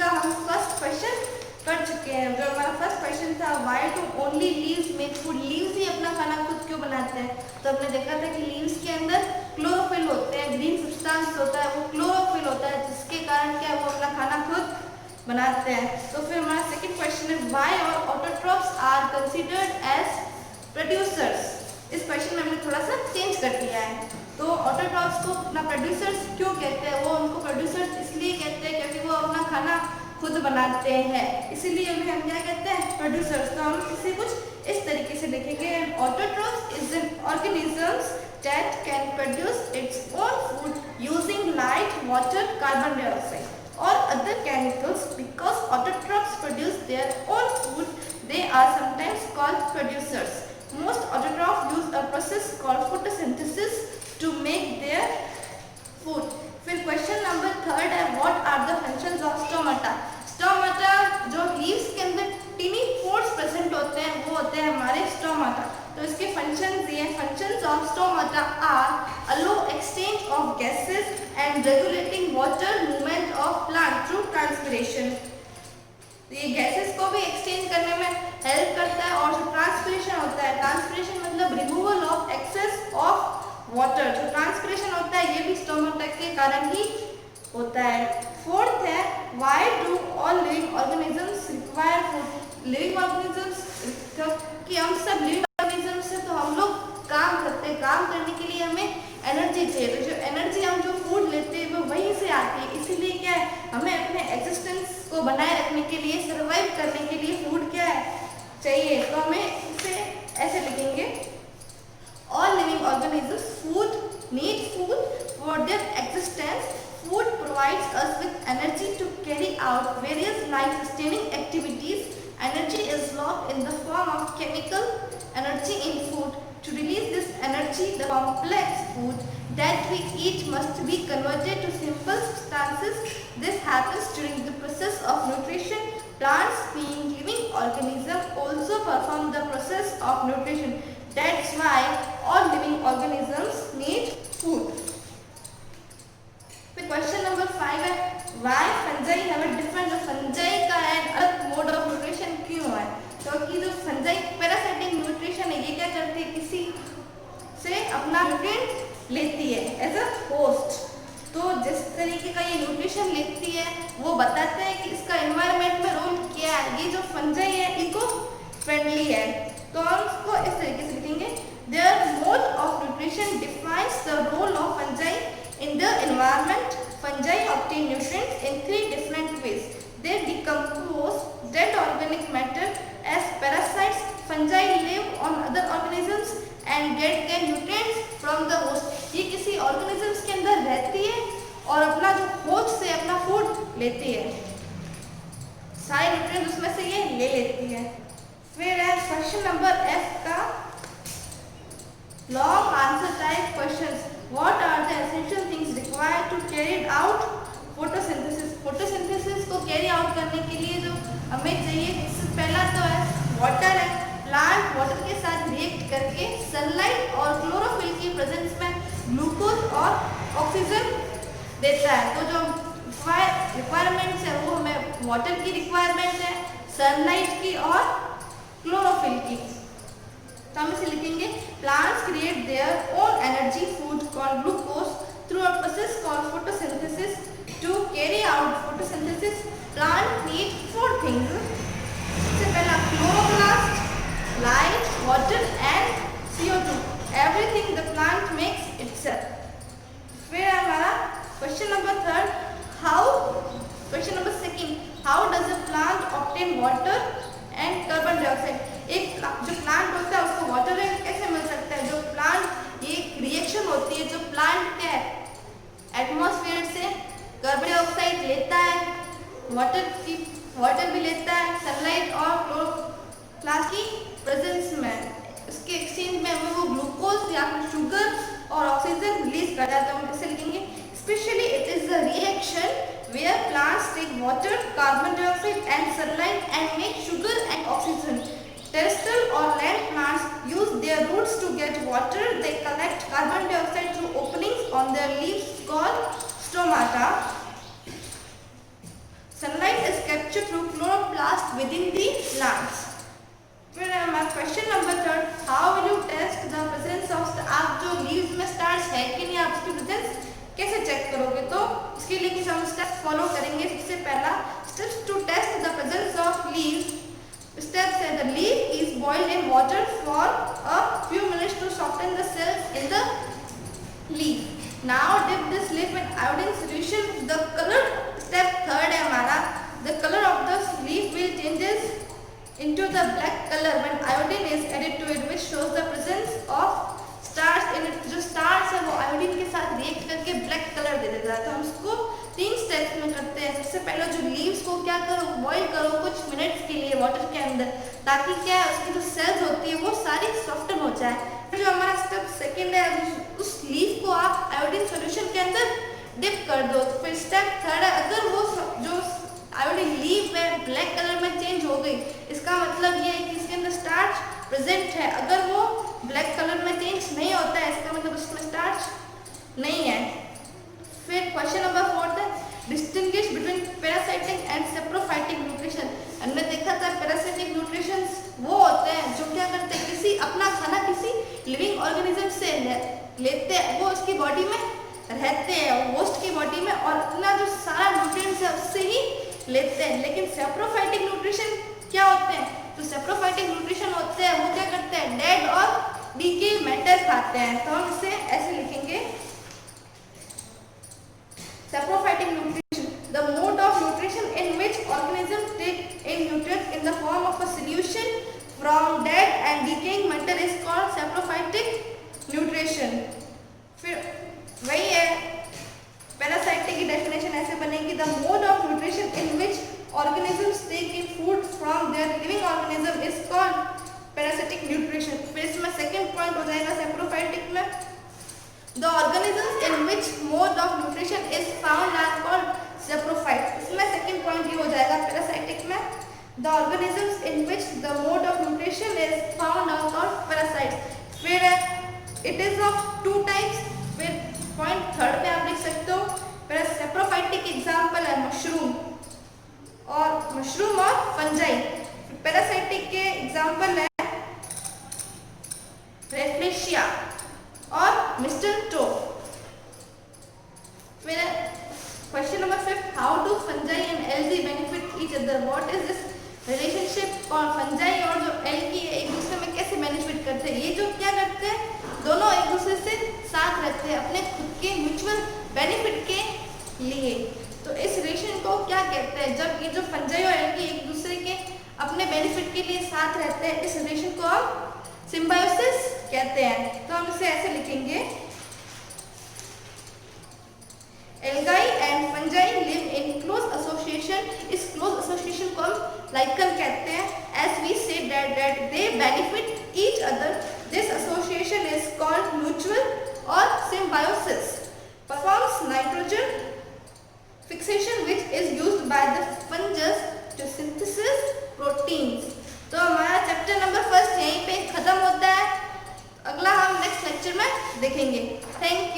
का हम first question कर चुके हैं। जो हमारा फर्स्ट क्वेश्चन था, why do only leaves make food, leaves ही अपना खाना खुद क्यों बनाते हैं। तो हमने देखा था कि लीव्स के अंदर क्लोरोफिल होते हैं, ग्रीन सब्सटेंस होता है, वो क्लोरोफिल होता है, जिसके कारण क्या वो अपना खाना खुद बनाते हैं। तो फिर हमारा सेकंड क्वेश्चन है, व्हाई और autotrophs are considered as producers. इस क्वेश्चन में हमने थोड़ा सा चेंज कर दिया है। तो ऑटोट्रॉफ्स को अपना प्रोड्यूसर्स क्यों कहते हैं, वो उनको प्रोड्यूसर्स इसलिए कहते हैं क्योंकि वो अपना खाना खुद बनाते हैं, इसीलिए उन्हें हम क्या कहते हैं, प्रोड्यूसर्स। तो हम इसे कुछ इस तरीके से लिखेंगे, autotrophs is an organisms that can produce its own food using light, water, carbon dioxide or other chemicals. Because autotrophs produce their own food, they are sometimes called producers. Most autotrophs use a process called photosynthesis to make their food. फिर question number third है, what are the functions of stomata. Stomata जो leaves के अंदर टिनी pores present होते हैं, वो होते हैं हमारे स्टोमाटा। तो इसके फंक्शंस ये, functions of stomata are allow exchange of gases and regulating water movement of plant through transpiration. ये गैसेस को भी एक्सचेंज करने में हेल्प करता है, और जो ट्रांसपिरेशन होता है, ट्रांसपिरेशन मतलब removal of excess of water, जो ट्रांसपिरेशन होता है ये भी स्टोमाटा के कारण ही होता है। फोर्थ है, why do all living organisms require food. Living organisms, क्योंकि हम सब लिविंग ऑर्गेनिजम्स हैं, तो हम लोग काम करते हैं, काम करने के लिए हमें एनर्जी चाहिए। तो जो एनर्जी हम जो फूड लेते हैं वो वहीं से आती है, इसीलिए क्या है, हमें अपने एग्जिस्टेंस को बनाए रखने के लिए, सर्वाइव करने के लिए फूड क्या है, चाहिए। तो हमें इसे ऐसे लिखेंगे, all living organisms need food for their existence. Food provides us with energy to carry out various life-sustaining activities. Energy is locked in the form of chemical energy in food. To release this energy, the complex food that we eat must be converted to simple substances. This happens during the process of nutrition. Plants, being living organisms, also perform the process of nutrition. That's why all living organisms need food. फिर question number 5 है, why fungi have a different, fungi का अलग mode of nutrition क्यों है। क्योंकि जो fungi parasitic nutrition है, ये क्या करती है, किसी से अपना न्यूट्रिएंट लेती है एज अ होस्ट। तो जिस तरीके का ये न्यूट्रिशन लेती है, वो बताते हैं कि इसका एनवायरनमेंट में रोल क्या है। ये जो फंजाई है इको फ्रेंडली है, तो हम इसको इस तरीके से लिखेंगे, their mode of nutrition defines the role of fungi in the environment. Fungi obtain nutrients in 3 different ways. They decompose dead organic matter as parasites. Fungi live on other organisms and get their nutrients from the host. ये किसी organisms के अंदर रहती है और अपना जो host से अपना food लेती है, सारे nutrients उसमें से ये ले लेती है। फिर है क्वेश्चन नंबर एफ का long answer type questions, what are the essential things required to carry out photosynthesis. Photosynthesis को कैरी आउट करने के लिए जो हमें चाहिए, पहला तो है वाटर है। प्लांट वाटर के साथ रिएक्ट करके सनलाइट और क्लोरोफिल की प्रेजेंस में ग्लूकोज और ऑक्सीजन देता है। तो जो रिक्वायरमेंट्स है वो हमें वाटर की रिक्वायरमेंट है, सनलाइट की और क्लोरोफिल की। तो हम इसे लिखेंगे, plants create their own energy food called glucose through a process called photosynthesis. To carry out photosynthesis plant need 4 things. सबसे पहला chloroplast, light, water and CO2, everything the plant makes itself. फिर हमारा question number 3, question number 2, how does a plant obtain water and carbon dioxide. एक जो plant होता है उसको water कैसे मिल सकता है। जो प्लांट, ये एक रिएक्शन होती है, जो प्लांट क्या है, एटमॉस्फेयर से कार्बन डाइऑक्साइड लेता है, वाटर भी लेता है, सनलाइट और क्लोरोप्लास्ट की प्रेजेंस में। इसके एक्सचेंज में हमें वो ग्लूकोज या फिर शुगर और ऑक्सीजन रिलीज कर जाता है। हम इसे लिखेंगे, specially it is a reaction where plants take water, carbon dioxide and sunlight and make sugar and oxygen. Terrestrial or land plants use their roots to get water. They collect carbon dioxide through openings on their leaves called stomata. Sunlight is है कि नहीं, आप उसकी presence कैसे check करोगे। तो इसके लिए कुछ हम स्टेप्स फॉलो करेंगे। सबसे पहला steps to test the presence of leaves. Step है the leaf is boiled in water for a few minutes to soften the cells in the leaf. Now dip this leaf in iodine solution. The color, step third है हमारा, the color of the leaf will changes into the black color when iodine is added to it, which shows the presence of starch in it. जो starch है वो iodine के साथ react करके black color दे देता है। तो हम उसको 3 स्टेप्स में करते हैं। सबसे पहले जो लीव्स को क्या करो, बॉईल करो कुछ मिनट्स के लिए वाटर के अंदर, ताकि क्या है उसकी जो सेल्स होती है वो सारी सॉफ्टन हो जाए। फिर जो हमारा स्टेप सेकंड है, उस लीफ को आप आयोडीन सॉल्यूशन के अंदर डिप कर दो। तो फिर स्टेप थर्ड है, अगर वो जो आयोडीन लीफ है ब्लैक कलर में चेंज हो गई, इसका मतलब ये है कि इसके अंदर स्टार्च प्रेजेंट है। अगर वो ब्लैक कलर में चेंज नहीं होता है, इसका मतलब उसमें स्टार्च नहीं है। फिर क्वेश्चन नंबर 4 है, distinguish between parasitic and saprophytic nutrition. हमने देखा था पैरासाइटिक न्यूट्रिशन वो होते हैं जो क्या करते हैं, किसी अपना खाना किसी लिविंग ऑर्गेनिज्म से लेते हैं, वो उसकी बॉडी में रहते हैं, होस्ट की बॉडी में, और अपना जो सारा न्यूट्रिएंट्स है उससे ही लेते हैं। लेकिन सेप्रोफाइटिक न्यूट्रिशन क्या होते हैं, तो सेप्रोफाइटिक न्यूट्रिशन होते हैं वो क्या करते हैं, डेड और डीके मैटर खाते हैं। तो हम इसे ऐसे लिखेंगे, saprophytic nutrition, the mode of nutrition in which organisms take in nutrients in the form of a solution from dead and decaying matter is called saprophytic nutrition. फिर वही है, पैरासाइटिक की डेफिनेशन ऐसे बनेगी, the mode of nutrition in which organisms take in food from their living organism is called parasitic nutrition. फिर इसमें second point हो जाएगा saprophytic में, the organisms in which mode of nutrition is found are called saprophytes. इसमें second point ये हो जाएगा parasitic में, the organisms in which the mode of nutrition is found are called parasites. फिर it is of 2 types. फिर point third पे आप लिख सकते हो, saprophytic एग्जांपल है मशरूम और फंजाई। पैरासाइटिक के एग्जांपल है रेफ्लेशिया और मिस्टर टो। फिर question number 5, how do fungi and algae benefit each other, what is this relationship. और फंजाई और जो एल्गी है एक दूसरे में कैसे बेनिफिट करते हैं, ये जो क्या करते हैं दोनों एक दूसरे से साथ रहते हैं अपने खुद के म्यूचुअल बेनिफिट के लिए। तो इस रिलेशन को क्या कहते हैं, जब ये जो फंजाई और एल्गी एक दूसरे के अपने बेनिफिट के लिए साथ रहते हैं, इस रिलेशन को हम सिम्बायोसिस कहते हैं। तो हम इसे ऐसे लिखेंगे, algae and fungi live in close association. इस क्लोज एसोसिएशन को हम लाइकन कहते हैं। As we say that they benefit each other, this association is called mutual और symbiosis. Performs nitrogen fixation which is used by the fungus to synthesis proteins. तो हमारा chapter number 1 यहीं पे खत्म होता है। अगला हम नेक्स्ट लेक्चर में देखेंगे। थैंक